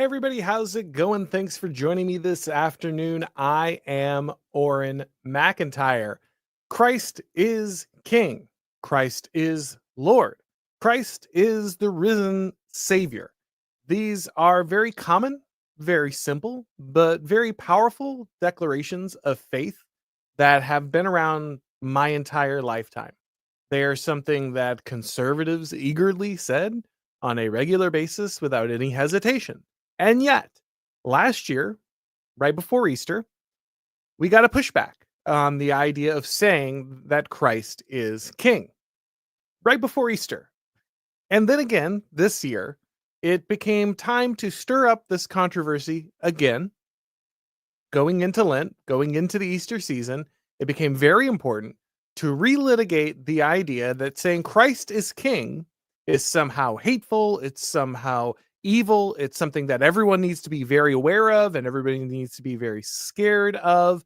everybody, how's it going? Thanks for joining me this afternoon. I am Auron MacIntyre. Christ is King. Christ is Lord. Christ is the risen Savior. These are very common, very simple, but very powerful declarations of faith that have been around my entire lifetime. They are something that conservatives eagerly said on a regular basis without any hesitation. And yet, last year, right before Easter, we got a pushback on the idea of saying that Christ is king right before Easter. And then again, this year, it became time to stir up this controversy again. Going into Lent, going into the Easter season, it became very important to relitigate the idea that saying Christ is king is somehow hateful, it's somehow evil, it's something that everyone needs to be very aware of and everybody needs to be very scared of.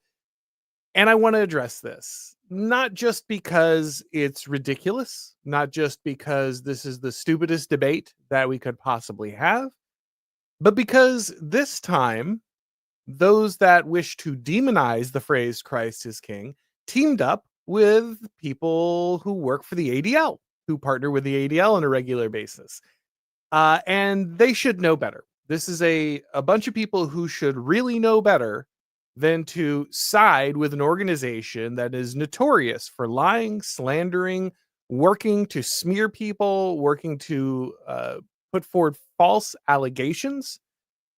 And I want to address this, not just because it's ridiculous, not just because this is the stupidest debate that we could possibly have, but because this time, those that wish to demonize the phrase Christ is king teamed up with people who work for the ADL, who partner with the ADL on a regular basis. And they should know better. This is a bunch of people who should really know better than to side with an organization that is notorious for lying, slandering, working to smear people, working to put forward false allegations.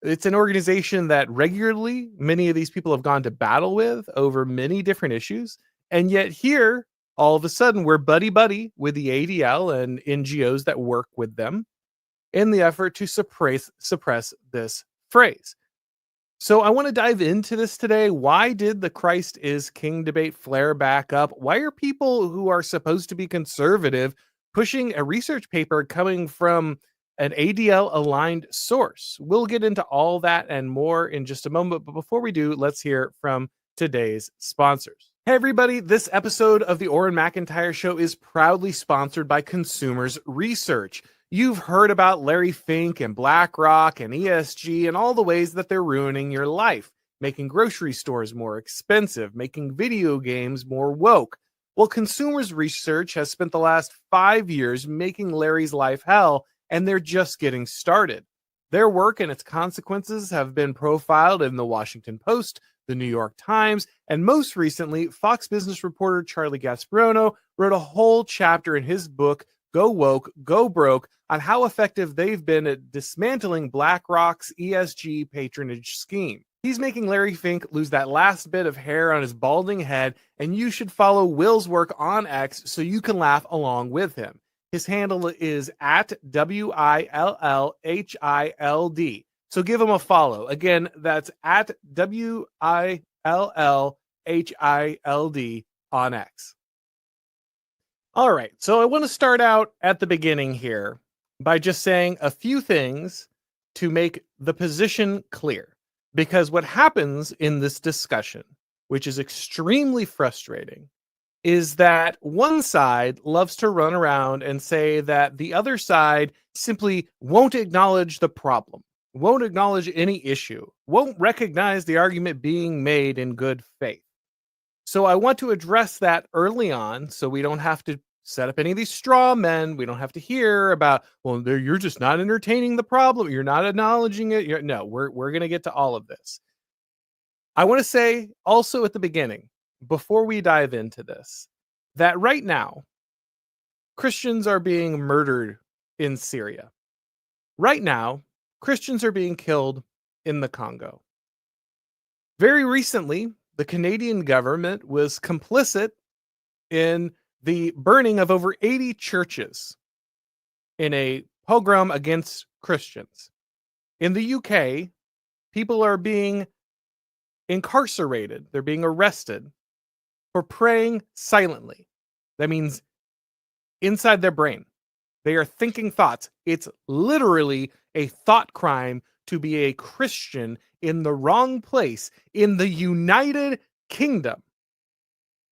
It's an organization that regularly many of these people have gone to battle with over many different issues. And yet here, all of a sudden, we're buddy-buddy with the ADL and NGOs that work with them in the effort to suppress this phrase. So I want to dive into this today. Why did the Christ is King debate flare back up? Why are people who are supposed to be conservative pushing a research paper coming from an ADL aligned source? We'll get into all that and more in just a moment. But before we do, let's hear from today's sponsors. Hey, everybody. This episode of the Auron MacIntyre Show is proudly sponsored by Consumers Research. You've heard about Larry Fink and BlackRock and ESG and all the ways that they're ruining your life, making grocery stores more expensive, making video games more woke. Well, Consumers Research has spent the last 5 years making Larry's life hell, and they're just getting started. Their work and its consequences have been profiled in the Washington Post, the New York Times, and most recently, Fox Business reporter Charlie Gasparino wrote a whole chapter in his book, Go Woke, Go Broke, on how effective they've been at dismantling BlackRock's ESG patronage scheme. He's making Larry Fink lose that last bit of hair on his balding head, and you should follow Will's work on X so you can laugh along with him. His handle is at WILLHILD. So give him a follow. Again, that's at WILLHILD on X. All right, so I want to start out at the beginning here by just saying a few things to make the position clear. Because what happens in this discussion, which is extremely frustrating, is that one side loves to run around and say that the other side simply won't acknowledge the problem, won't acknowledge any issue, won't recognize the argument being made in good faith. So I want to address that early on so we don't have to set up any of these straw men. We don't have to hear about, well, you're just not entertaining the problem. You're not acknowledging it. No, we're going to get to all of this. I want to say also at the beginning, before we dive into this, that right now, Christians are being murdered in Syria. Right now, Christians are being killed in the Congo. Very recently, the Canadian government was complicit in the burning of over 80 churches in a pogrom against Christians. In the UK, people are being incarcerated. They're being arrested for praying silently. That means inside their brain. They are thinking thoughts. It's literally a thought crime to be a Christian in the wrong place in the United Kingdom.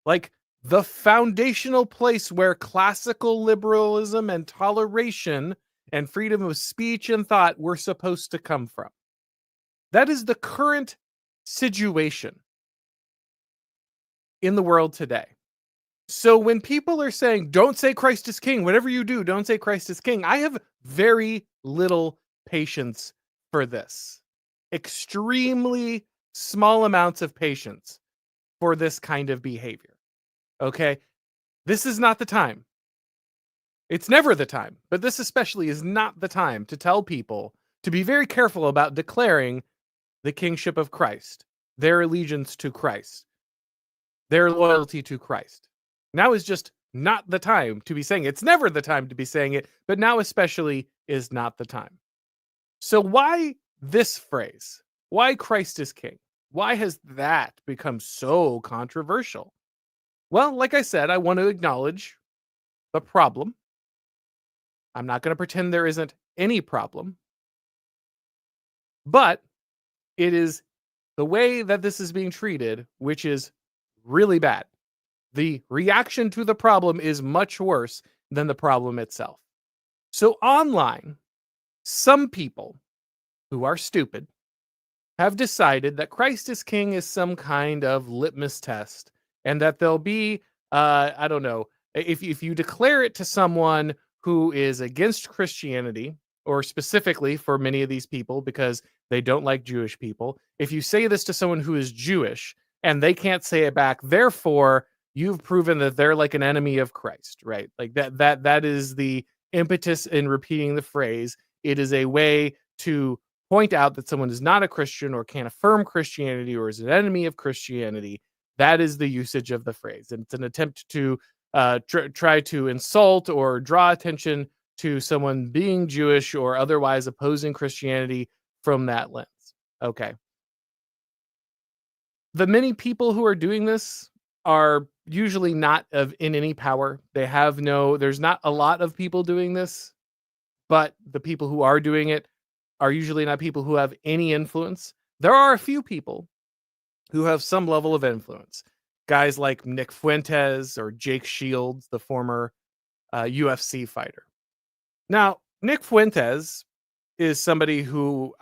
Like the foundational place where classical liberalism and toleration and freedom of speech and thought were supposed to come from. That is the current situation in the world today. So when people are saying, don't say Christ is king, whatever you do, don't say Christ is king, I have very little patience for this. Extremely small amounts of patience for this kind of behavior. Okay. This is not the time. It's never the time, but this especially is not the time to tell people to be very careful about declaring the kingship of Christ, their allegiance to Christ, their loyalty to Christ. Now is just not the time to be saying it. It's never the time to be saying it, but now especially is not the time. So why this phrase? Why Christ is king? Why has that become so controversial? Well, like I said, I want to acknowledge the problem. I'm not going to pretend there isn't any problem, but it is the way that this is being treated, which is really bad. The reaction to the problem is much worse than the problem itself. So online, some people who are stupid have decided that Christ is king is some kind of litmus test, and that there'll be, I don't know, if you declare it to someone who is against Christianity, or specifically for many of these people because they don't like Jewish people, if you say this to someone who is Jewish and they can't say it back, therefore you've proven that they're like an enemy of Christ, right? Like that is the impetus in repeating the phrase. It is a way to point out that someone is not a Christian or can't affirm Christianity or is an enemy of Christianity. That is the usage of the phrase. And it's an attempt to try to insult or draw attention to someone being Jewish or otherwise opposing Christianity from that lens. Okay. The many people who are doing this are usually not in any power. There's not a lot of people doing this, but the people who are doing it are usually not people who have any influence. There are a few people who have some level of influence. Guys like Nick Fuentes or Jake Shields, the former UFC fighter. Now, Nick Fuentes is somebody who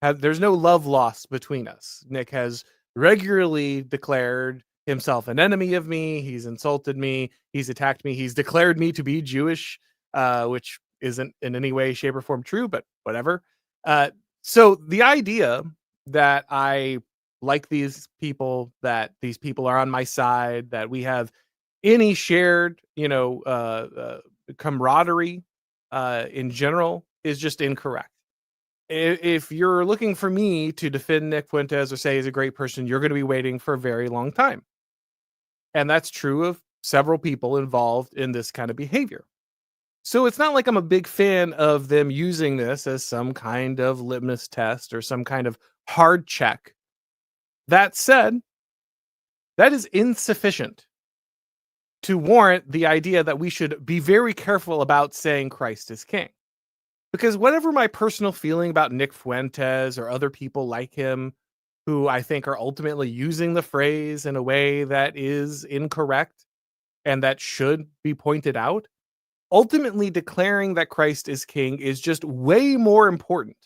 there's no love lost between us. Nick has regularly declared himself an enemy of me. He's insulted me. He's attacked me. He's declared me to be Jewish, which isn't in any way, shape, or form true, but whatever. So the idea that I like these people, that these people are on my side, that we have any shared, camaraderie in general is just incorrect. If you're looking for me to defend Nick Fuentes or say he's a great person, you're going to be waiting for a very long time. And that's true of several people involved in this kind of behavior. So it's not like I'm a big fan of them using this as some kind of litmus test or some kind of hard check. That said, that is insufficient to warrant the idea that we should be very careful about saying Christ is king. Because whatever my personal feeling about Nick Fuentes or other people like him, who I think are ultimately using the phrase in a way that is incorrect and that should be pointed out, ultimately declaring that Christ is king is just way more important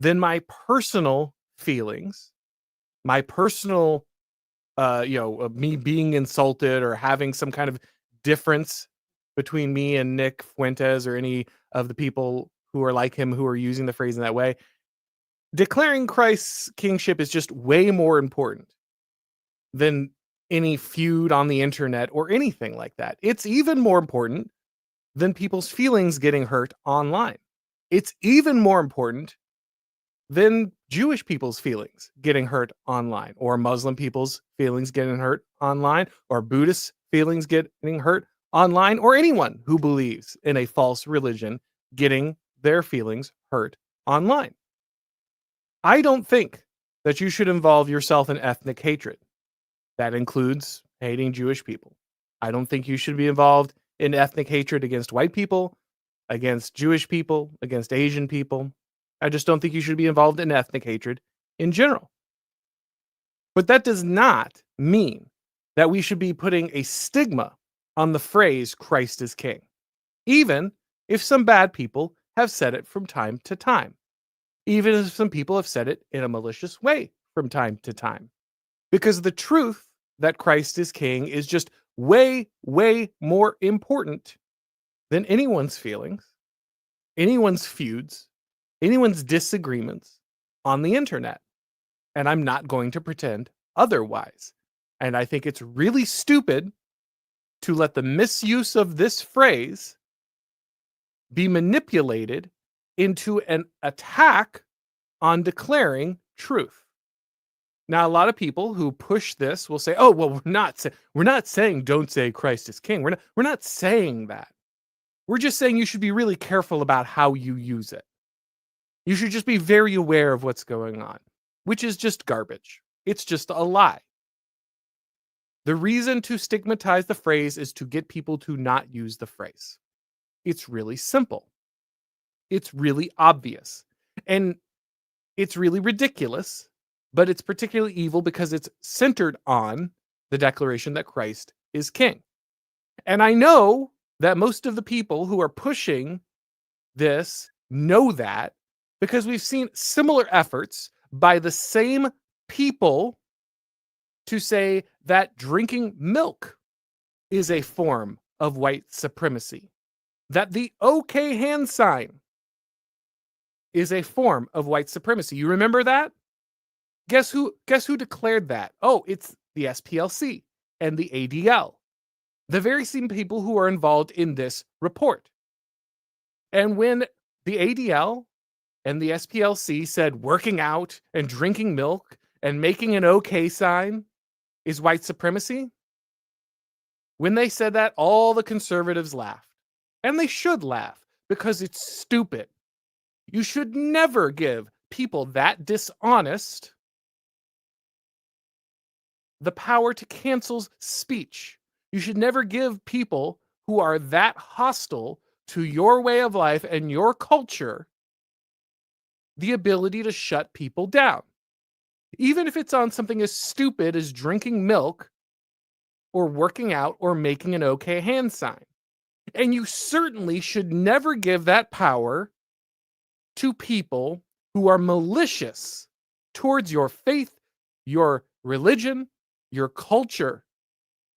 than my personal feelings, my personal, me being insulted or having some kind of difference between me and Nick Fuentes or any of the people who are like him who are using the phrase in that way. Declaring Christ's kingship is just way more important than any feud on the internet or anything like that. It's even more important than people's feelings getting hurt online. It's even more important than Jewish people's feelings getting hurt online, or Muslim people's feelings getting hurt online, or Buddhist feelings getting hurt online, or anyone who believes in a false religion getting their feelings hurt online. I don't think that you should involve yourself in ethnic hatred. That includes hating Jewish people. I don't think you should be involved in ethnic hatred against white people, against Jewish people, against Asian people. I just don't think you should be involved in ethnic hatred in general. But that does not mean that we should be putting a stigma on the phrase Christ is king, even if some bad people have said it from time to time. even if some people have said it in a malicious way from time to time. Because the truth that Christ is king is just way, way more important than anyone's feelings, anyone's feuds, anyone's disagreements on the internet. And I'm not going to pretend otherwise. And I think it's really stupid to let the misuse of this phrase be manipulated into an attack on declaring truth. Now, a lot of people who push this will say, "Oh, well, we're not saying don't say Christ is king. We're not saying that. We're just saying you should be really careful about how you use it. You should just be very aware of what's going on," which is just garbage. It's just a lie. The reason to stigmatize the phrase is to get people to not use the phrase. It's really simple. It's really obvious. And it's really ridiculous, but it's particularly evil because it's centered on the declaration that Christ is king. And I know that most of the people who are pushing this know that because we've seen similar efforts by the same people to say that drinking milk is a form of white supremacy, that the OK hand sign is a form of white supremacy. You remember that? Guess who declared that? Oh, it's the SPLC and the ADL, the very same people who are involved in this report. And when the ADL and the SPLC said working out and drinking milk and making an OK sign is white supremacy, when they said that, all the conservatives laughed. And they should laugh because it's stupid. You should never give people that dishonest the power to cancel speech. You should never give people who are that hostile to your way of life and your culture the ability to shut people down. Even if it's on something as stupid as drinking milk or working out or making an OK hand sign. And you certainly should never give that power to people who are malicious towards your faith, your religion, your culture,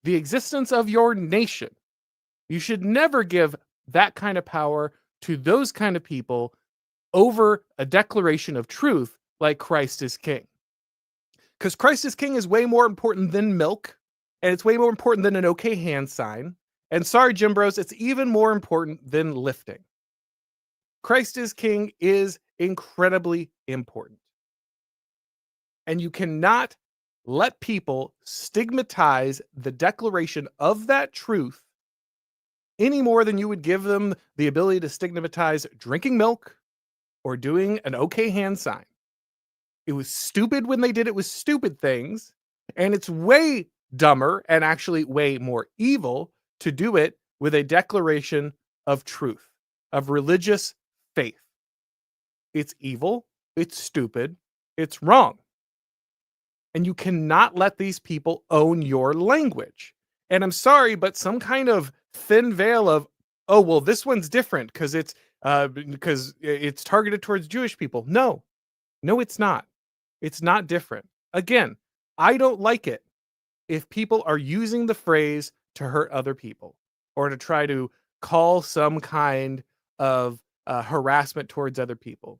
the existence of your nation. You should never give that kind of power to those kind of people over a declaration of truth like Christ is king. Because Christ is king is way more important than milk, and it's way more important than an OK hand sign. And sorry, Jim Bros, it's even more important than lifting. Christ is king is incredibly important. And you cannot let people stigmatize the declaration of that truth any more than you would give them the ability to stigmatize drinking milk or doing an OK hand sign. It was stupid when they did it with stupid things, and it's way dumber and actually way more evil to do it with a declaration of truth, of religious faith. It's evil, it's stupid, it's wrong. And you cannot let these people own your language. And I'm sorry, but some kind of thin veil of, oh, well, this one's different because it's targeted towards Jewish people. No, it's not. It's not different. Again, I don't like it if people are using the phrase to hurt other people or to try to call some kind of harassment towards other people.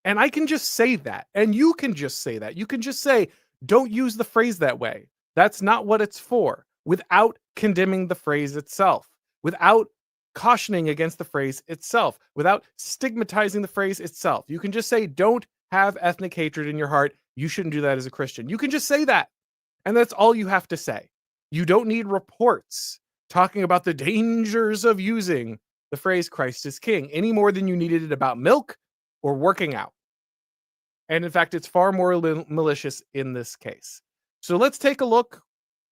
And I can just say that. And you can just say that. You can just say, don't use the phrase that way. That's not what it's for, without condemning the phrase itself, without cautioning against the phrase itself, without stigmatizing the phrase itself. You can just say, don't have ethnic hatred in your heart. You shouldn't do that as a Christian. You can just say that. And that's all you have to say. You don't need reports talking about the dangers of using the phrase Christ is king any more than you needed it about milk or working out. And in fact, it's far more malicious in this case. So let's take a look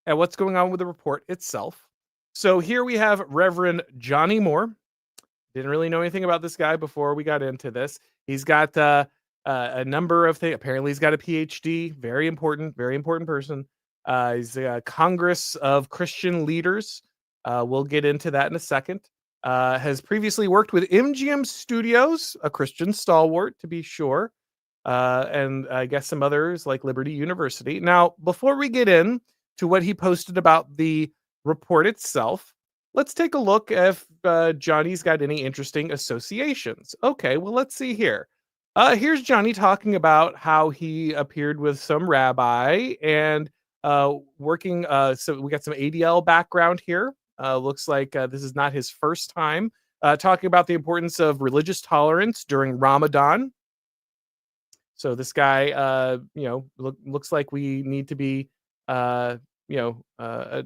at what's going on with the report itself. So here we have Reverend Johnny Moore. Didn't really know anything about this guy before we got into this. He's got a number of things. Apparently, he's got a PhD. Very important person. He's a Congress of Christian Leaders. We'll get into that in a second. has previously worked with MGM Studios, a Christian stalwart to be sure, and I guess some others like Liberty University. Now, before we get in to what he posted about the report itself, let's take a look if Johnny's got any interesting associations. Okay, well, let's see here. Here's Johnny talking about how he appeared with some rabbi and working. So we got some ADL background here. Looks like this is not his first time talking about the importance of religious tolerance during Ramadan. So this guy, looks like we need to be, uh, you know, uh,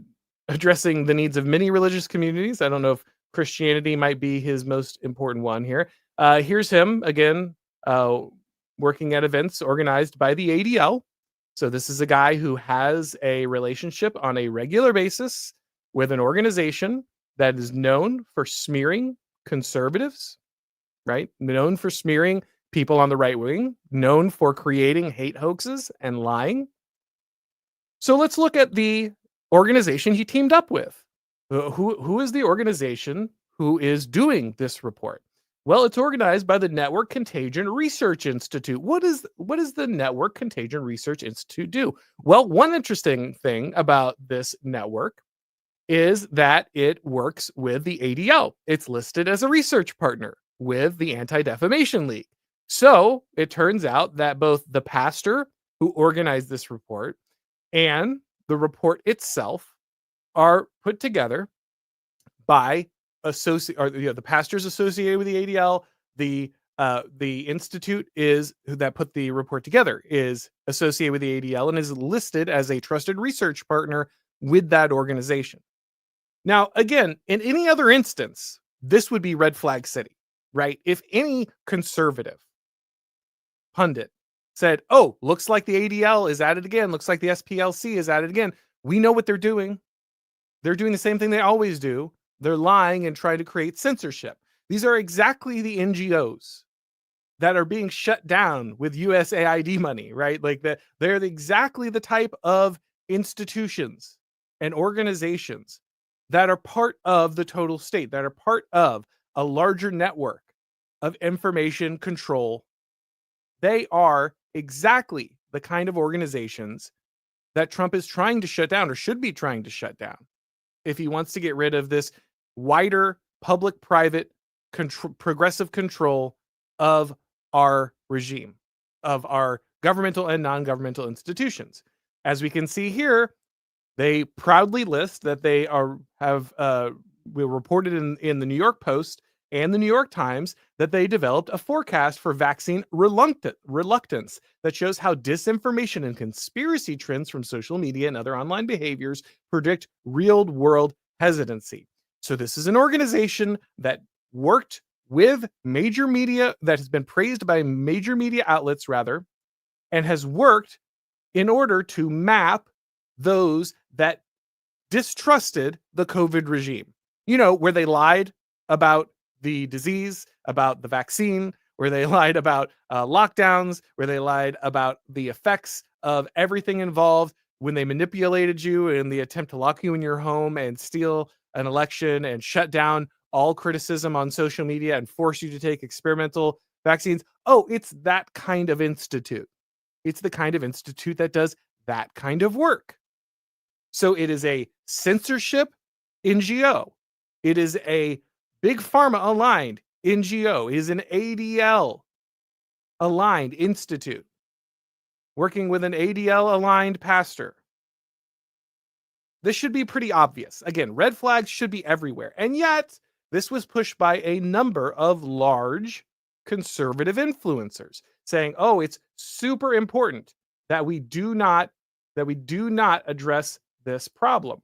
addressing the needs of many religious communities. I don't know if Christianity might be his most important one here. Here's him again, uh, working at events organized by the ADL. So this is a guy who has a relationship on a regular basis with an organization that is known for smearing conservatives, right? Known for smearing people on the right wing, known for creating hate hoaxes and lying. So let's look at the organization he teamed up with. Who is the organization who is doing this report? Well, it's organized by the Network Contagion Research Institute. What is the Network Contagion Research Institute do? Well, one interesting thing about this network is that it works with the ADL. It's listed as a research partner with the Anti-Defamation League. So it turns out that both the pastor who organized this report and the report itself are put together by the pastors associated with the ADL. The institute that put the report together is associated with the ADL and is listed as a trusted research partner with that organization. Now, again, in any other instance, this would be red flag city, right? If any conservative pundit said, "Oh, looks like the ADL is at it again. Looks like the SPLC is at it again. We know what they're doing. They're doing the same thing they always do. They're lying and trying to create censorship." These are exactly the NGOs that are being shut down with USAID money, right? Like they're exactly the type of institutions and organizations that are part of the total state, that are part of a larger network of information control. They are exactly the kind of organizations that Trump is trying to shut down or should be trying to shut down if he wants to get rid of this wider public-private progressive control of our regime, of our governmental and non-governmental institutions. As we can see here, they proudly list that they we reported in the New York Post and the New York Times that they developed a forecast for vaccine reluctance that shows how disinformation and conspiracy trends from social media and other online behaviors predict real-world hesitancy. So this is an organization that worked with major media, that has been praised by major media outlets, rather, and has worked in order to map those that distrusted the COVID regime. You know, where they lied about the disease, about the vaccine, where they lied about lockdowns, where they lied about the effects of everything involved, when they manipulated you in the attempt to lock you in your home and steal an election and shut down all criticism on social media and force you to take experimental vaccines. Oh, it's that kind of institute. It's the kind of institute that does that kind of work. So it is a censorship NGO. It is a big pharma aligned NGO. It is an ADL aligned institute working with an ADL aligned pastor. This should be pretty obvious. Again, red flags should be everywhere. And yet, this was pushed by a number of large conservative influencers saying, "Oh, it's super important that we do not address this problem."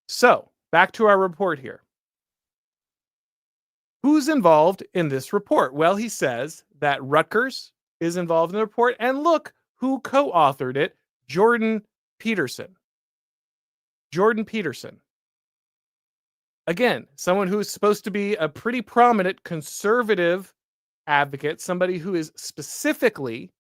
So, back to our report here. Who's involved in this report? Well, he says that Rutgers is involved in the report, and look who co-authored it, Jordan Peterson. Jordan Peterson. Again, someone who is supposed to be a pretty prominent conservative advocate, somebody who is specifically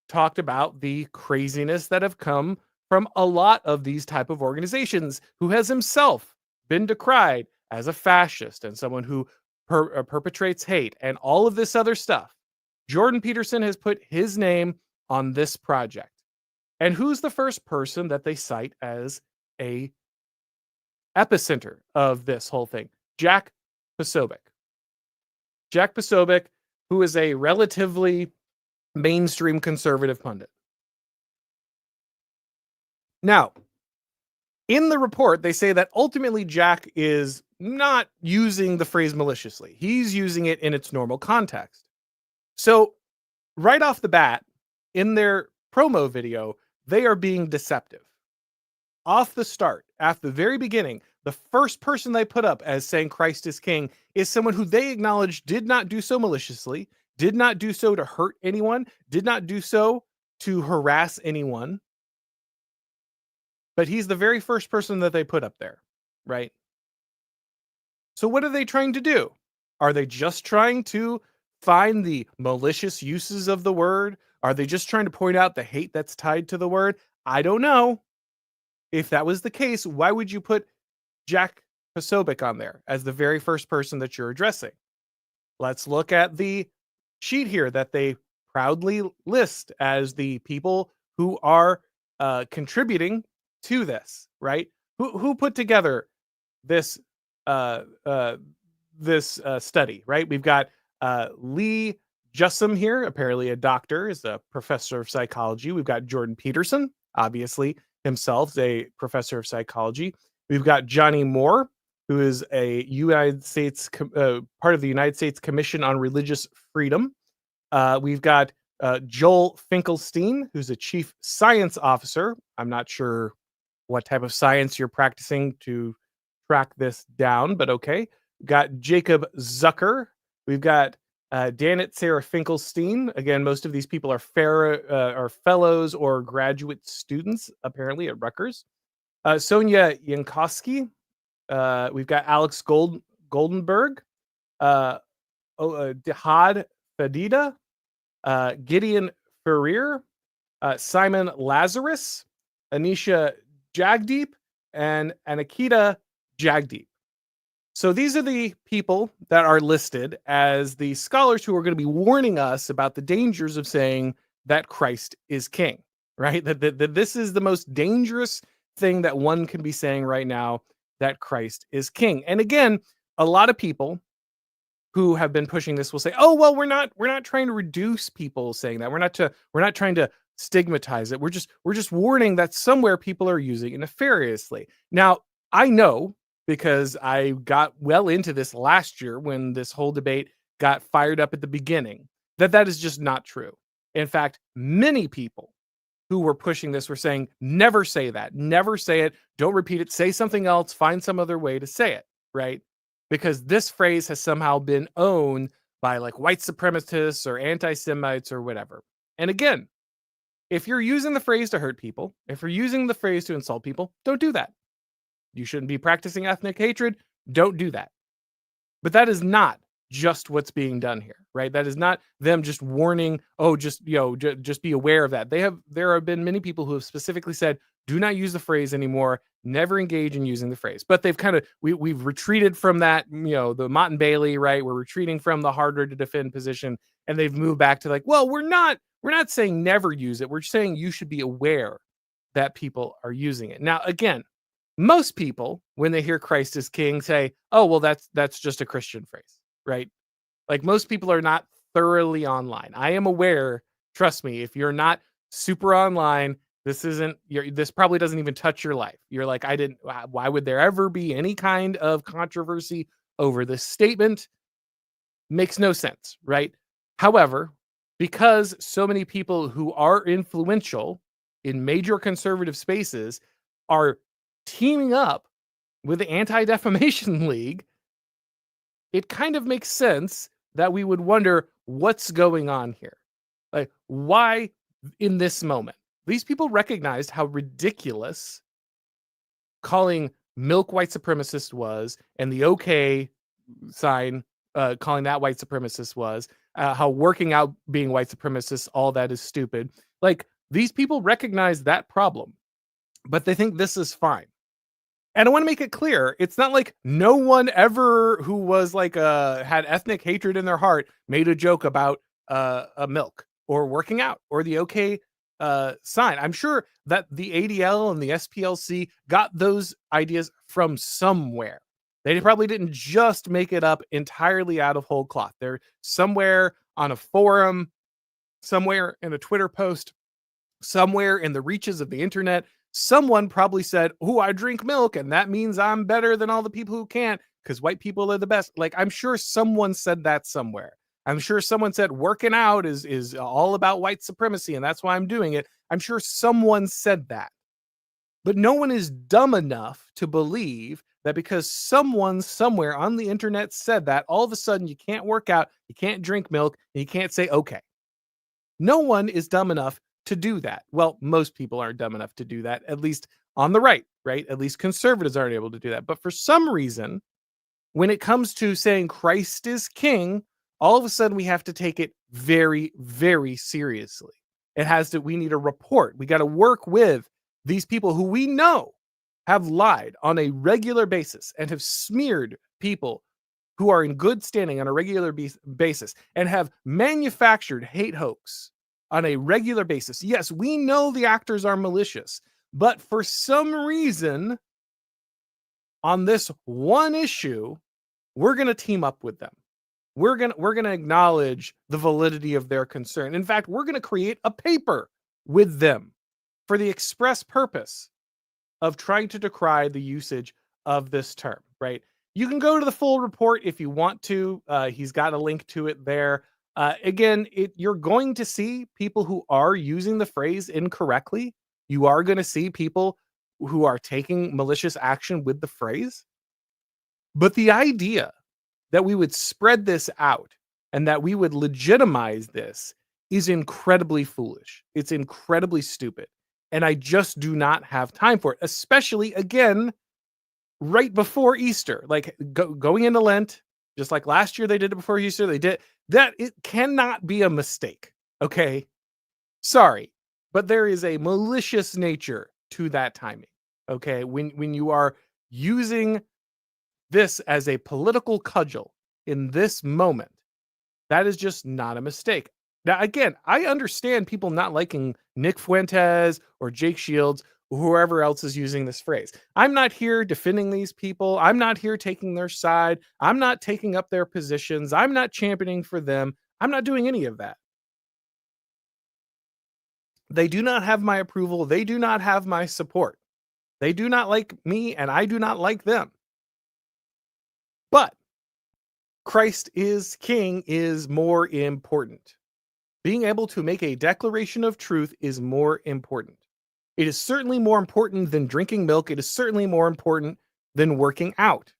talked about the craziness that have come from a lot of these type of organizations, who has himself been decried as a fascist and someone who perpetrates hate and all of this other stuff. Jordan Peterson has put his name on this project. And who's the first person that they cite as a epicenter of this whole thing? Jack Posobiec. Jack Posobiec, who is a relatively mainstream conservative pundit. Now, in the report, they say that ultimately Jack is not using the phrase maliciously. He's using it in its normal context. So, right off the bat, in their promo video, they are being deceptive. Off the start, at the very beginning, the first person they put up as saying Christ is king is someone who they acknowledge did not do so maliciously, did not do so to hurt anyone, did not do so to harass anyone. But he's the very first person that they put up there, right? So what are they trying to do? Are they just trying to find the malicious uses of the word? Are they just trying to point out the hate that's tied to the word? I don't know. If that was the case, why would you put Jack Posobiec on there as the very first person that you're addressing? Let's look at the sheet here that they proudly list as the people who are contributing to this, right? Who put together this study, right? We've got Lee Jussum here, apparently a doctor, is a professor of psychology. We've got Jordan Peterson, obviously himself a professor of psychology. We've got Johnny Moore, who is a United States part of the United States Commission on Religious Freedom. We've got Joel Finkelstein, who's a chief science officer. I'm not sure what type of science you're practicing to track this down, but okay. We've got Jacob Zucker. We've got Danit Sarah Finkelstein. Again, most of these people are fellows or graduate students, apparently, at Rutgers. Sonia Yankowski. We've got Alex Goldenberg. Dihad Fadida. Gideon Ferrier. Simon Lazarus. Anisha Jagdeep. And Anakita Jagdeep. So these are the people that are listed as the scholars who are going to be warning us about the dangers of saying that Christ is king, right? That this is the most dangerous thing that one can be saying right now, that Christ is king. And again, a lot of people who have been pushing this will say, "Oh, well, we're not trying to reduce people saying that. We're not trying to stigmatize it. We're just warning that somewhere people are using it nefariously." Now, I know, because I got well into this last year when this whole debate got fired up at the beginning, that is just not true. In fact, many people who were pushing this were saying, never say that, never say it, don't repeat it, say something else, find some other way to say it, right? Because this phrase has somehow been owned by like white supremacists or anti-Semites or whatever. And again, if you're using the phrase to hurt people, if you're using the phrase to insult people, don't do that. You shouldn't be practicing ethnic hatred. Don't do that. But that is not just what's being done here, right? That is not them just warning, oh, just be aware of that. There have been many people who have specifically said, do not use the phrase anymore, never engage in using the phrase. But they've kind of we've retreated from that, the Mott and Bailey, right? We're retreating from the harder to defend position, and they've moved back to like, well, we're not saying never use it. We're saying you should be aware that people are using it. Now, again, most people, when they hear Christ is king, say, oh, well, that's just a Christian phrase, right? Like, most people are not thoroughly online. I am aware, trust me, if you're not super online, this probably doesn't even touch your life. You're like, why would there ever be any kind of controversy over this statement? Makes no sense, right? However, because so many people who are influential in major conservative spaces are teaming up with the Anti-Defamation League, it kind of makes sense that we would wonder what's going on here. Like, why in this moment? These people recognized how ridiculous calling milk white supremacist was, and the OK sign calling that white supremacist was, how working out being white supremacist, all that is stupid. Like, these people recognize that problem. but they think this is fine. And I want to make it clear, it's not like no one ever who was like had ethnic hatred in their heart made a joke about a milk or working out or the okay sign. I'm sure that the ADL and the SPLC got those ideas from somewhere. They probably didn't just make it up entirely out of whole cloth. They're somewhere on a forum, somewhere in a Twitter post, somewhere in the reaches of the internet. Someone probably said, "Oh, I drink milk, and that means I'm better than all the people who can't because white people are the best." Like, I'm sure someone said that somewhere. I'm sure someone said working out is all about white supremacy, and that's why I'm doing it. I'm sure someone said that. But no one is dumb enough to believe that because someone somewhere on the internet said that, all of a sudden you can't work out, you can't drink milk, and you can't say okay. No one is dumb enough to do that. Well, most people aren't dumb enough to do that, at least on the right? At least conservatives aren't able to do that. But for some reason, when it comes to saying Christ is king, all of a sudden we have to take it very, very seriously. We need a report. We got to work with these people who we know have lied on a regular basis and have smeared people who are in good standing on a regular basis and have manufactured hate hoax on a regular basis. Yes, we know the actors are malicious, but for some reason, on this one issue, we're going to team up with them. We're going to acknowledge the validity of their concern. In fact, we're going to create a paper with them for the express purpose of trying to decry the usage of this term, right? You can go to the full report if you want to. He's got a link to it there. Again, you're going to see people who are using the phrase incorrectly. You are going to see people who are taking malicious action with the phrase. But the idea that we would spread this out and that we would legitimize this is incredibly foolish. It's incredibly stupid. And I just do not have time for it, especially, again, right before Easter, like going into Lent, just like last year they did it before Easter. They did that. It cannot be a mistake. Okay. Sorry, but there is a malicious nature to that timing. Okay. When you are using this as a political cudgel in this moment, that is just not a mistake. Now, again, I understand people not liking Nick Fuentes or Jake Shields, or whoever else is using this phrase. I'm not here defending these people. I'm not here taking their side. I'm not taking up their positions. I'm not championing for them. I'm not doing any of that. They do not have my approval. They do not have my support. They do not like me, and I do not like them. But Christ is king is more important. Being able to make a declaration of truth is more important. It is certainly more important than drinking milk. It is certainly more important than working out.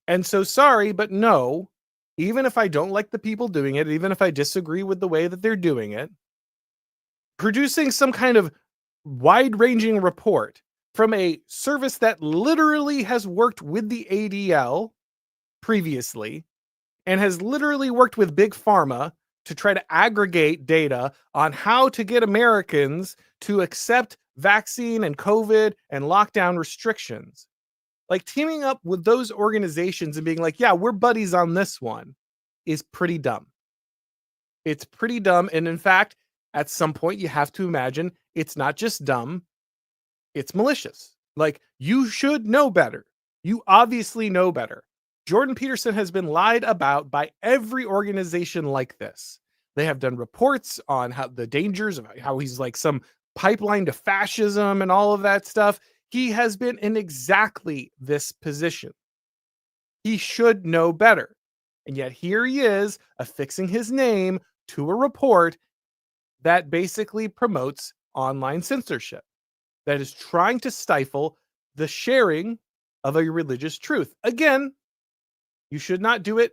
And so, sorry, but no, even if I don't like the people doing it, even if I disagree with the way that they're doing it, producing some kind of wide-ranging report from a service that literally has worked with the ADL previously and has literally worked with Big Pharma to try to aggregate data on how to get Americans to accept vaccine and COVID and lockdown restrictions. Like, teaming up with those organizations and being like, yeah, we're buddies on this one is pretty dumb. It's pretty dumb. And in fact, at some point, you have to imagine it's not just dumb, it's malicious. Like, you should know better. You obviously know better. Jordan Peterson has been lied about by every organization like this. They have done reports on how the dangers of how he's like some pipeline to fascism and all of that stuff. He has been in exactly this position. He should know better. And yet here he is affixing his name to a report that basically promotes online censorship, that is trying to stifle the sharing of a religious truth. Again, you should not do it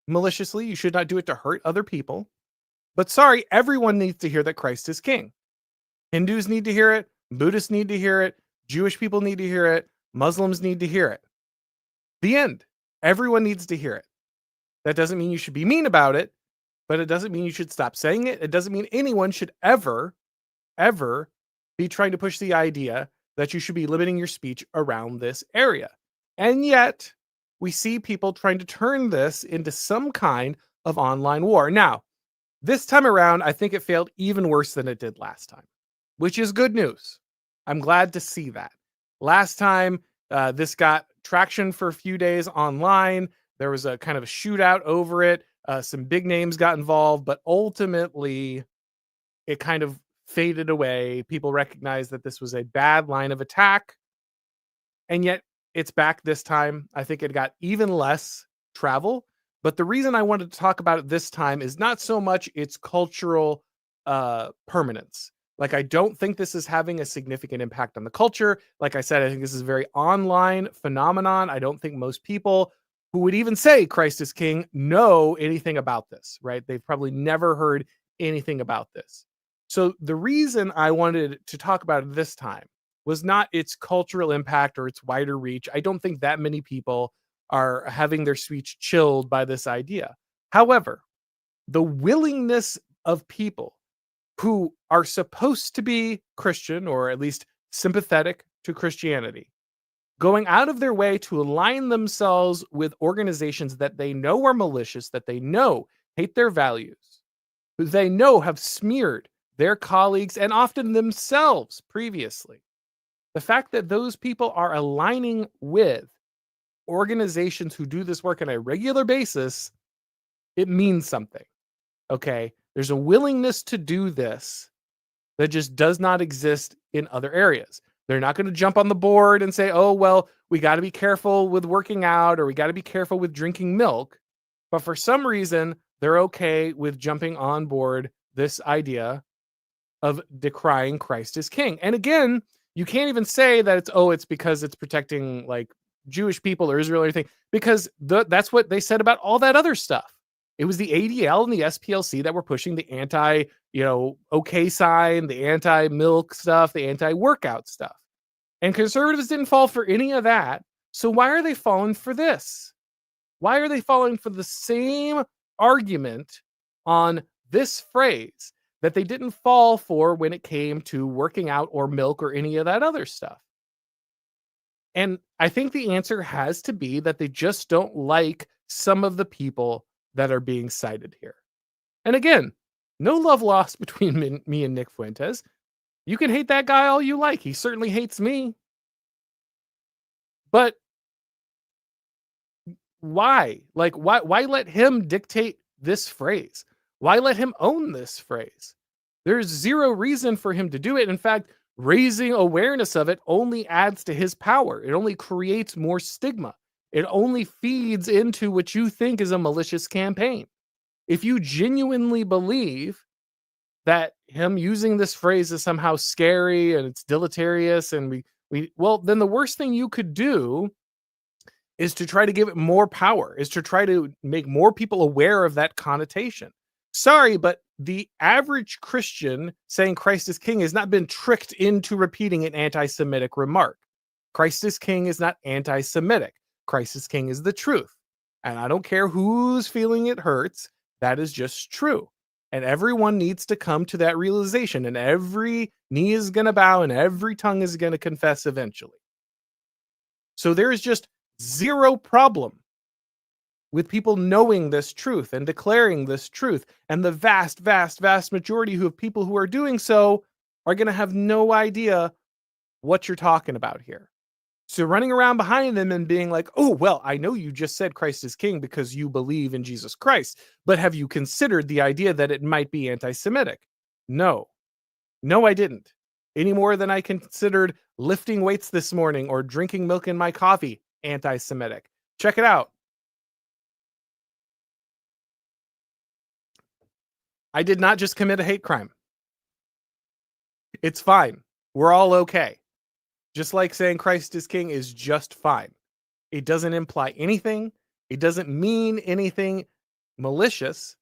maliciously. You should not do it to hurt other people. But sorry, everyone needs to hear that Christ is king. Hindus need to hear it. Buddhists need to hear it. Jewish people need to hear it. Muslims need to hear it. The end. Everyone needs to hear it. That doesn't mean you should be mean about it, but it doesn't mean you should stop saying it. It doesn't mean anyone should ever be trying to push the idea that you should be limiting your speech around this area. And yet, we see people trying to turn this into some kind of online war. Now, this time around, I think it failed even worse than it did last time, which is good news. I'm glad to see that. Last time, this got traction for a few days online. There was a kind of a shootout over it. Some big names got involved, but ultimately, it kind of faded away. People recognized that this was a bad line of attack, and yet it's back this time. I think it got even less travel. But the reason I wanted to talk about it this time is not so much its cultural permanence. Like, I don't think this is having a significant impact on the culture. Like I said, I think this is a very online phenomenon. I don't think most people who would even say Christ is king know anything about this, right? They've probably never heard anything about this. So the reason I wanted to talk about it this time was not its cultural impact or its wider reach. I don't think that many people are having their speech chilled by this idea. However, the willingness of people who are supposed to be Christian, or at least sympathetic to Christianity, going out of their way to align themselves with organizations that they know are malicious, that they know hate their values, who they know have smeared their colleagues and often themselves previously. The fact that those people are aligning with organizations who do this work on a regular basis, it means something. Okay. There's a willingness to do this that just does not exist in other areas. They're not going to jump on the board and say, oh, well, we got to be careful with working out, or we got to be careful with drinking milk. But for some reason, they're okay with jumping on board this idea of decrying Christ as king. And again, you can't even say that it's because it's protecting like Jewish people or Israel or anything, because that's what they said about all that other stuff. It was the ADL and the SPLC that were pushing the anti, okay sign, the anti-milk stuff, the anti-workout stuff. And conservatives didn't fall for any of that. So why are they falling for this? Why are they falling for the same argument on this phrase that they didn't fall for when it came to working out or milk or any of that other stuff? And I think the answer has to be that they just don't like some of the people that are being cited here. And again, no love lost between me and Nick Fuentes. You can hate that guy all you like. He certainly hates me. But why? Like, why let him dictate this phrase? Why let him own this phrase? There's zero reason for him to do it. In fact, raising awareness of it only adds to his power. It only creates more stigma. It only feeds into what you think is a malicious campaign. If you genuinely believe that him using this phrase is somehow scary and it's deleterious, and well, then the worst thing you could do is to try to give it more power, is to try to make more people aware of that connotation. Sorry, but the average Christian saying Christ is king has not been tricked into repeating an anti-Semitic remark. Christ is king is not anti-Semitic. Christ is king is the truth. And I don't care whose feeling it hurts. That is just true. And everyone needs to come to that realization, and every knee is going to bow and every tongue is going to confess eventually. So there is just zero problem with people knowing this truth and declaring this truth. And the vast, vast, vast majority of people who are doing so are going to have no idea what you're talking about here. So running around behind them and being like, oh, well, I know you just said Christ is king because you believe in Jesus Christ, but have you considered the idea that it might be anti-Semitic? No, I didn't. Any more than I considered lifting weights this morning or drinking milk in my coffee anti-Semitic. Check it out. I did not just commit a hate crime. It's fine. We're all okay. Just like saying Christ is king is just fine. It doesn't imply anything. It doesn't mean anything malicious.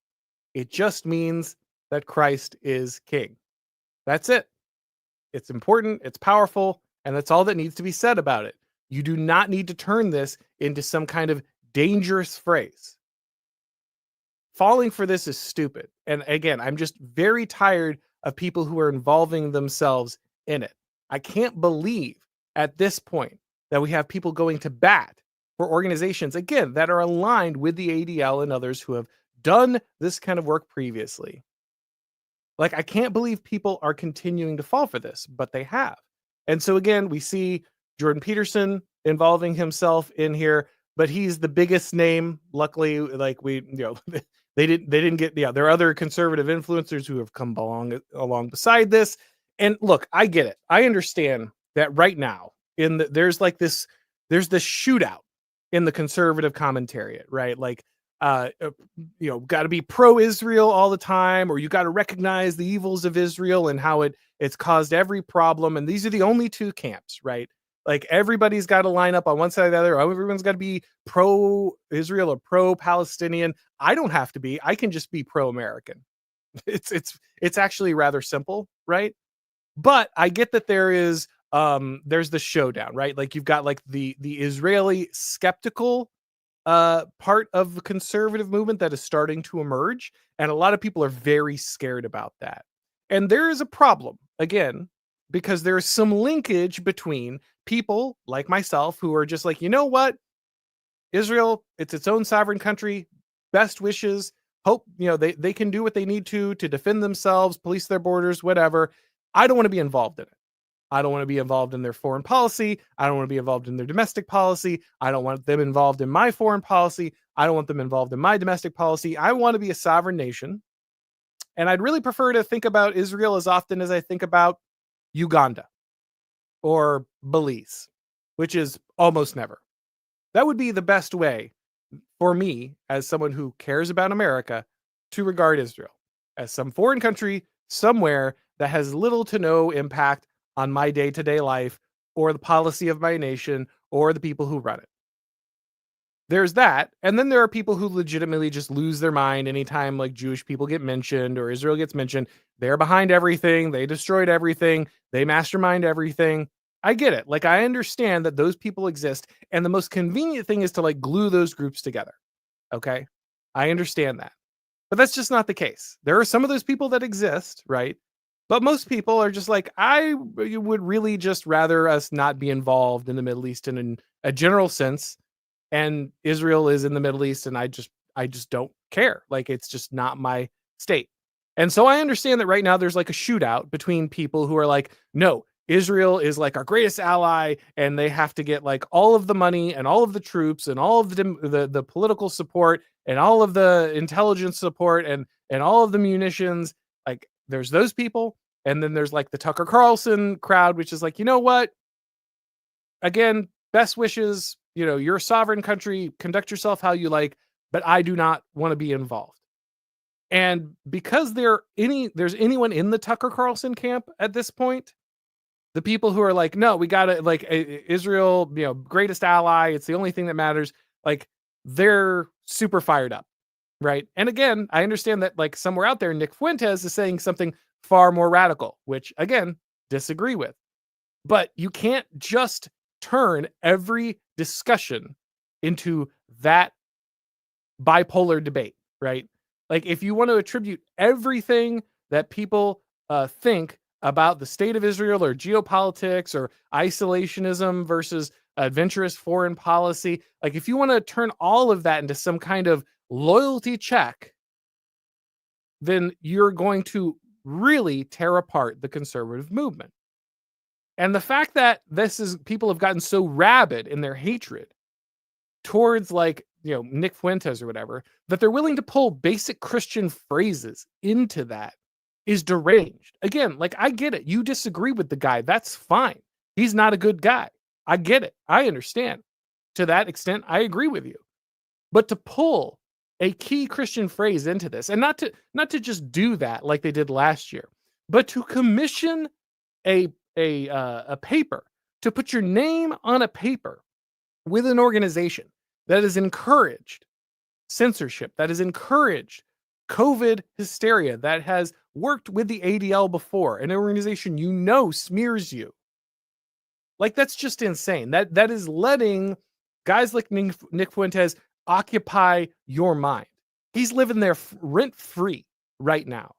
It just means that Christ is king. That's it. It's important. It's powerful. And that's all that needs to be said about it. You do not need to turn this into some kind of dangerous phrase. Falling for this is stupid. And again, I'm just very tired of people who are involving themselves in it. I can't believe at this point that we have people going to bat for organizations, again, that are aligned with the ADL and others who have done this kind of work previously. Like, I can't believe people are continuing to fall for this, but they have. And so again, we see Jordan Peterson involving himself in here, but he's the biggest name. Luckily, like they didn't get, yeah, there are other conservative influencers who have come along beside this. And look, I get it. I understand that right now there's this shootout in the conservative commentariat, right? Like uh, uh, got to be pro-Israel all the time, or you got to recognize the evils of Israel and how it's caused every problem. And these are the only two camps, right? Like everybody's got to line up on one side or the other. Everyone's got to be pro-Israel or pro-Palestinian. I don't have to be. I can just be pro-American. It's actually rather simple, right? But I get that there's the showdown, right? Like you've got like the Israeli skeptical part of the conservative movement that is starting to emerge, and a lot of people are very scared about that. And there is a problem again because there is some linkage between people like myself who are just like, you know what, Israel, it's its own sovereign country, best wishes, hope they can do what they need to defend themselves, police their borders, whatever. I don't want to be involved in it. I don't want to be involved in their foreign policy. I don't want to be involved in their domestic policy. I don't want them involved in my foreign policy. I don't want them involved in my domestic policy. I want to be a sovereign nation. And I'd really prefer to think about Israel as often as I think about Uganda or Belize, which is almost never. That would be the best way for me, as someone who cares about America, to regard Israel as some foreign country somewhere that has little to no impact on my day-to-day life or the policy of my nation or the people who run it. There's that. And then there are people who legitimately just lose their mind anytime like Jewish people get mentioned or Israel gets mentioned. They're behind everything. They destroyed everything. They mastermind everything. I get it. Like, I understand that those people exist. And the most convenient thing is to like glue those groups together. Okay. I understand that. But that's just not the case. There are some of those people that exist, right? But most people are just like, I would really just rather us not be involved in the Middle East in a general sense. And Israel is in the Middle East, and I just don't care. Like, it's just not my state. And so I understand that right now there's like a shootout between people who are like, no, Israel is like our greatest ally, and they have to get like all of the money and all of the troops and all of the political support and all of the intelligence support and all of the munitions. Like, there's those people. And then there's like the Tucker Carlson crowd, which is like, you know what? Again, best wishes, you're a sovereign country, conduct yourself how you like, but I do not want to be involved. And because there's anyone in the Tucker Carlson camp at this point, the people who are like, no, we got to like Israel, greatest ally. It's the only thing that matters. Like, they're super fired up. Right. And again, I understand that like somewhere out there, Nick Fuentes is saying something far more radical, which again, disagree with. But you can't just turn every discussion into that bipolar debate, right? Like, if you want to attribute everything that people think about the state of Israel or geopolitics or isolationism versus adventurous foreign policy, like if you want to turn all of that into some kind of loyalty check, then you're going to really tear apart the conservative movement. And the fact that people have gotten so rabid in their hatred towards like, Nick Fuentes or whatever, that they're willing to pull basic Christian phrases into that is deranged. Again, like, I get it. You disagree with the guy. That's fine. He's not a good guy. I get it. I understand. To that extent, I agree with you. But to pull a key Christian phrase into this, and not to just do that like they did last year, but to commission a paper, to put your name on a paper with an organization that has encouraged censorship, that has encouraged COVID hysteria, that has worked with the ADL before, an organization smears you. Like, that's just insane. That is letting guys like Nick Fuentes occupy your mind. He's living there rent free right now.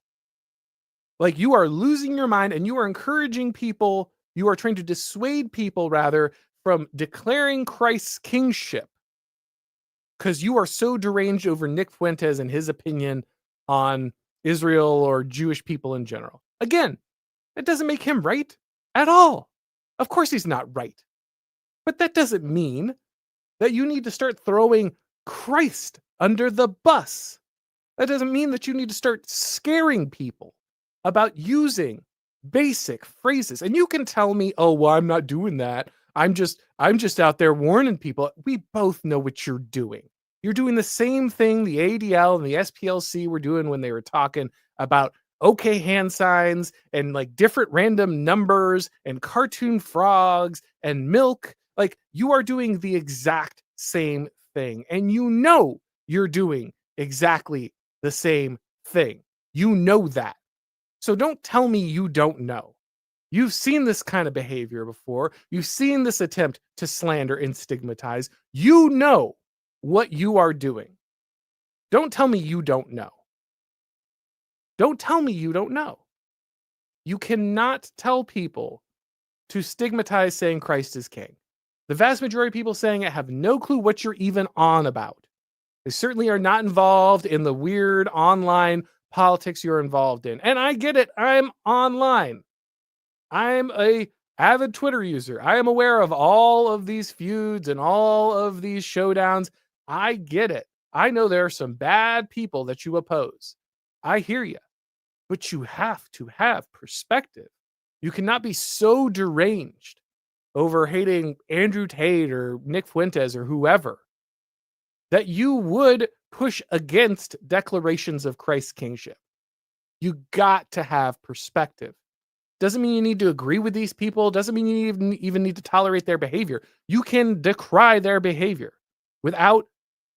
Like, you are losing your mind and you are encouraging people You are trying to dissuade people, rather, from declaring Christ's kingship because you are so deranged over Nick Fuentes and his opinion on Israel or Jewish people in general. Again, that doesn't make him right at all. Of course, he's not right. But that doesn't mean that you need to start throwing Christ under the bus. That doesn't mean that you need to start scaring people about using basic phrases. And you can tell me, "Oh, well, I'm not doing that. I'm just out there warning people." We both know what you're doing. You're doing the same thing the ADL and the SPLC were doing when they were talking about okay hand signs and like different random numbers and cartoon frogs and milk. Like, you are doing the exact same thing, and you know you're doing exactly the same thing. You know that. So don't tell me you don't know. You've seen this kind of behavior before. You've seen this attempt to slander and stigmatize. You know what you are doing. Don't tell me you don't know. Don't tell me you don't know. You cannot tell people to stigmatize saying Christ is king. The vast majority of people saying it have no clue what you're even on about. They certainly are not involved in the weird online politics you're involved in. And I get it. I'm online. I'm a avid Twitter user. I am aware of all of these feuds and all of these showdowns. I get it. I know there are some bad people that you oppose. I hear you. But you have to have perspective. You cannot be so deranged over hating Andrew Tate or Nick Fuentes or whoever that you would push against declarations of Christ's kingship. You got to have perspective. Doesn't mean you need to agree with these people. Doesn't mean you even need to tolerate their behavior. You can decry their behavior without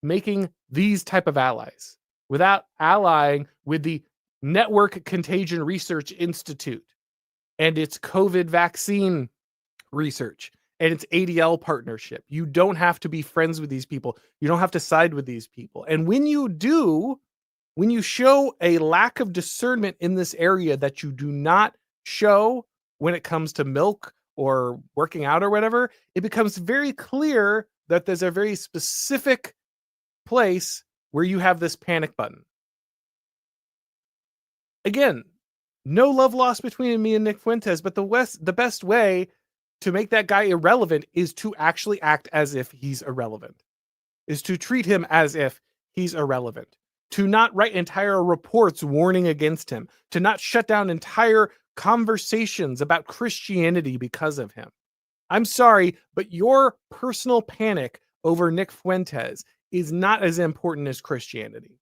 making these type of allies, without allying with the Network Contagion Research Institute and its COVID vaccine research and its ADL partnership. You don't have to be friends with these people. You don't have to side with these people. And when you do, when you show a lack of discernment in this area that you do not show when it comes to milk or working out or whatever, it becomes very clear that there's a very specific place where you have this panic button. Again, no love lost between me and Nick Fuentes, but the best way to make that guy irrelevant is to actually act as if he's irrelevant, is to treat him as if he's irrelevant, to not write entire reports warning against him, to not shut down entire conversations about Christianity because of him. I'm sorry, but your personal panic over Nick Fuentes is not as important as Christianity.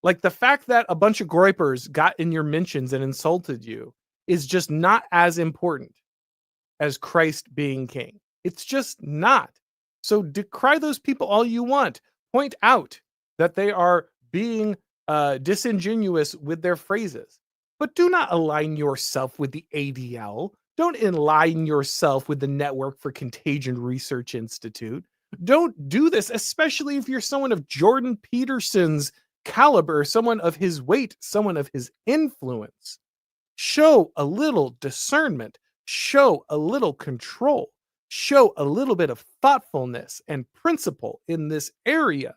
Like, the fact that a bunch of groypers got in your mentions and insulted you is just not as important as Christ being king. It's just not. So decry those people all you want. Point out that they are being disingenuous with their phrases. But do not align yourself with the ADL. Don't align yourself with the Network for Contagion Research Institute. Don't do this, especially if you're someone of Jordan Peterson's caliber, someone of his weight, someone of his influence. Show a little discernment. Show a little control. Show a little bit of thoughtfulness and principle in this area.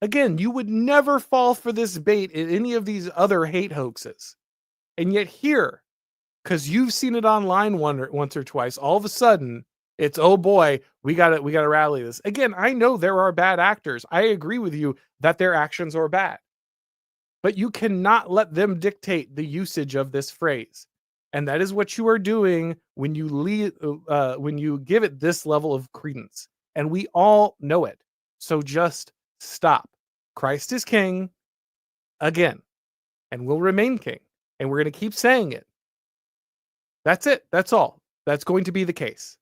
Again, you would never fall for this bait in any of these other hate hoaxes. And yet here, because you've seen it online once or twice, all of a sudden, it's, oh boy, we gotta rally this. Again, I know there are bad actors. I agree with you that their actions are bad. But you cannot let them dictate the usage of this phrase. And that is what you are doing when you give it this level of credence. And we all know it. So just stop. Christ is king again, and will remain king. And we're going to keep saying it. That's it. That's all. That's going to be the case.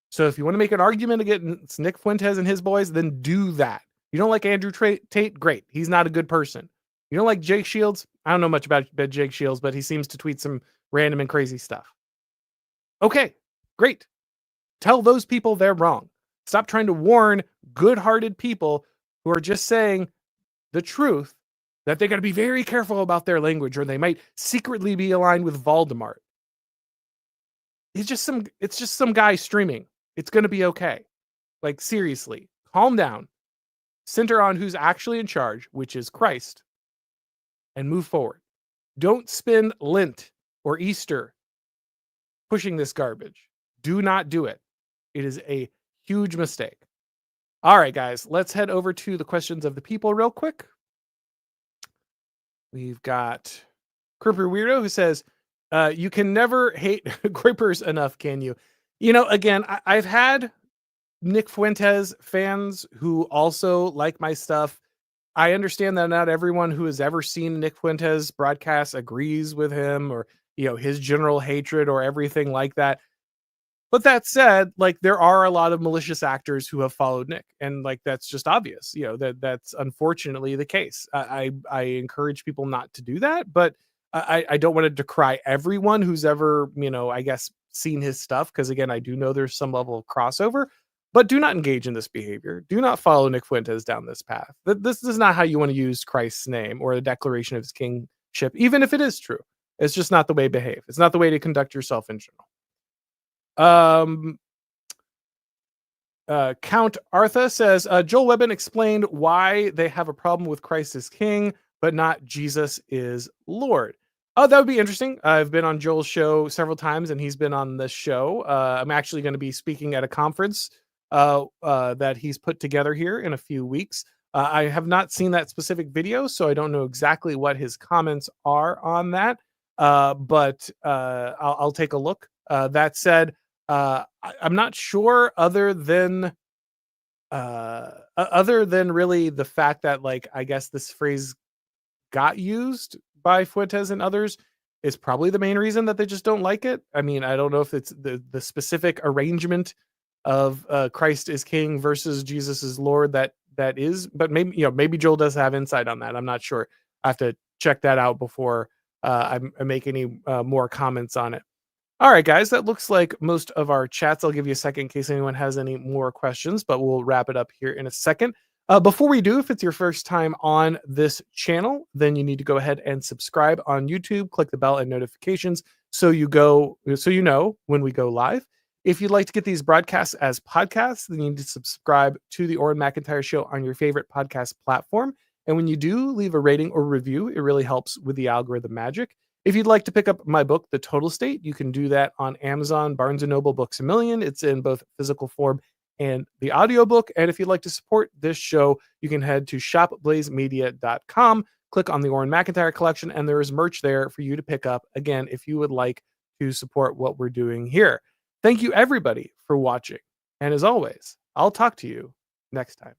So if you want to make an argument against Nick Fuentes and his boys, then do that. You don't like Andrew Tate? Great. He's not a good person. You don't like Jake Shields? I don't know much about Jake Shields, but he seems to tweet some random and crazy stuff. Okay, great. Tell those people they're wrong. Stop trying to warn good-hearted people who are just saying the truth that they got to be very careful about their language, or they might secretly be aligned with Voldemort. it's just some guy streaming. It's gonna be okay. Like, seriously, calm down, center on who's actually in charge, which is Christ, and move forward. Don't spend Lent or Easter pushing this garbage. Do not do it. It is a huge mistake. All right, guys, let's head over to the questions of the people real quick. We've got Creeper Weirdo who says, you can never hate Grippers enough, can you? You know, again, I've had Nick Fuentes fans who also like my stuff. I understand that not everyone who has ever seen Nick Fuentes broadcast agrees with him or, his general hatred or everything like that. But that said, like, there are a lot of malicious actors who have followed Nick, and like that's just obvious. That's unfortunately the case. I encourage people not to do that, but I don't want to decry everyone who's ever I guess seen his stuff, because again I do know there's some level of crossover. But do not engage in this behavior. Do not follow Nick Fuentes down this path. This is not how you want to use Christ's name or the declaration of his kingship, even if it is true. It's just not the way to behave. It's not the way to conduct yourself in general. Count Artha says, Joel Webben explained why they have a problem with Christ as king, but not Jesus is Lord. Oh, that would be interesting. I've been on Joel's show several times, and he's been on this show. I'm actually going to be speaking at a conference that he's put together here in a few weeks. I have not seen that specific video, so I don't know exactly what his comments are on that. But I'll take a look. That said, I'm not sure, other than really the fact that, like, I guess this phrase got used by Fuentes and others is probably the main reason that they just don't like it. I mean, I don't know if it's the specific arrangement of Christ is king versus Jesus is Lord that is, but maybe Joel does have insight on that. I'm not sure. I have to check that out before I make any more comments on it. All right, guys, that looks like most of our chats. I'll give you a second in case anyone has any more questions, but we'll wrap it up here in a second. Before we do, if it's your first time on this channel, then you need to go ahead and subscribe on YouTube. Click the bell and notifications so you know when we go live. If you'd like to get these broadcasts as podcasts, then you need to subscribe to the Auron MacIntyre Show on your favorite podcast platform. And when you do, leave a rating or review. It really helps with the algorithm magic. If you'd like to pick up my book, The Total State, you can do that on Amazon, Barnes & Noble, Books A Million. It's in both physical form and the audiobook. And if you'd like to support this show, you can head to shopblazemedia.com, click on the Auron MacIntyre collection, and there is merch there for you to pick up, again, if you would like to support what we're doing here. Thank you, everybody, for watching. And as always, I'll talk to you next time.